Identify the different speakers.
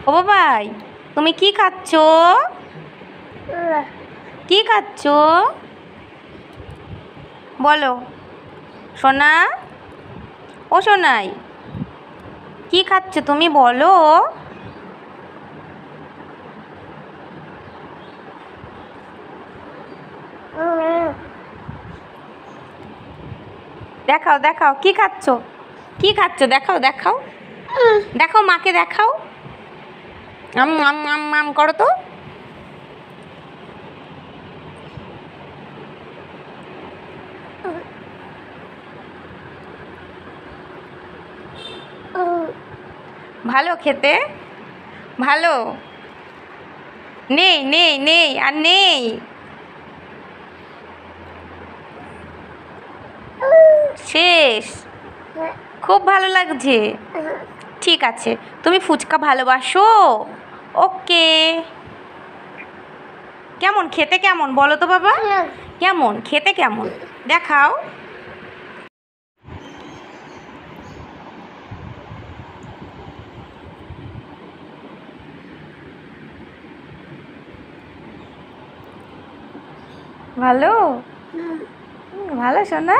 Speaker 1: ও বাবাই, তুমি কি খাচ্ছ? কি খাচ্ছ বলো সোনা? ও সোনাই, কি খাচ্ছ তুমি বলো? দেখাও দেখাও কি খাচ্ছ, কি খাচ্ছ দেখাও দেখাও, দেখাও মাকে দেখাও। আম আম আম আম করো তো। ভালো খেতে, ভালো। নেই নেই নেই আর নেই। শেষ। খুব ভালো লাগছে। ঠিক আছে, তুমি ফুচকা ভালোবাসো? ওকে। কেমন খেতে, কেমন বলো তো বাবা? কেমন খেতে, কেমন দেখাও। ভালো, ভালো সোনা।